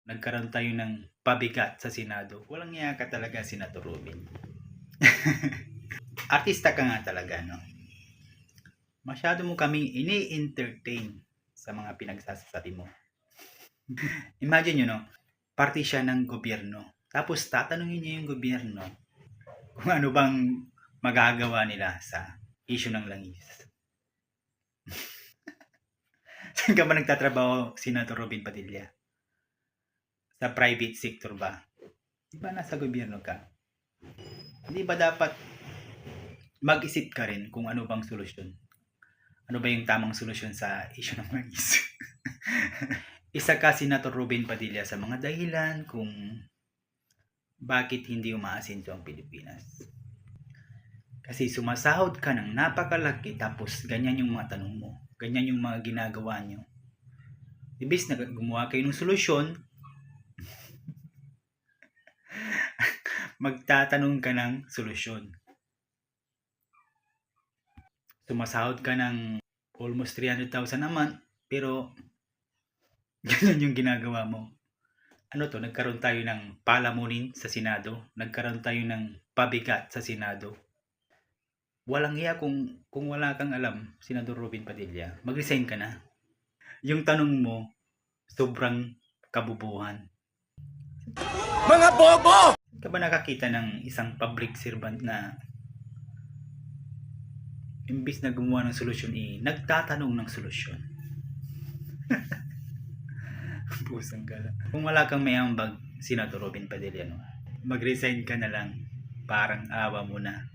nagkaroon tayo ng pabigat sa Senado. Walang iya ka talaga, Senator Robin. Artista ka nga talaga, no? Masyado mo kaming ini-entertain sa mga pinagsasabi mo. Imagine nyo, no? Party siya ng gobyerno. Tapos tatanungin niya yung gobyerno kung ano bang magagawa nila sa issue ng langis. Saan ka ba nagtatrabaho, Senator Robin Padilla? Sa private sector ba? Di ba nasa gobyerno ka? Hindi ba dapat mag-isip ka rin kung ano bang solusyon? Ano ba yung tamang solusyon sa issue ng langis? Isa ka, Senator Robin Padilla, sa mga dahilan kung bakit hindi umaasinso ang Pilipinas. Kasi sumasahod ka ng napakalaki tapos ganyan yung mga tanong mo. Ganyan yung mga ginagawa nyo. Ibig na gumawa kayo ng solusyon, magtatanong ka ng solusyon. Sumasahod ka ng almost 300,000 a month, pero ganyan yung ginagawa mo. Ano to, nagkaroon tayo ng palamunin sa Senado, nagkaroon tayo ng pabigat sa Senado. Walang iya kung wala kang alam, Senador Robin Padilla, mag-resign ka na. Yung tanong mo, sobrang kabubuhan. Mga bobo! Ka ba nakakita ng isang public servant na imbis na gumawa ng solusyon, nagtatanong ng solusyon? Pusang gala. Kung wala kang may ambag, Senator Robin Padilla, no? Mag-resign ka na lang. Parang awa mo na.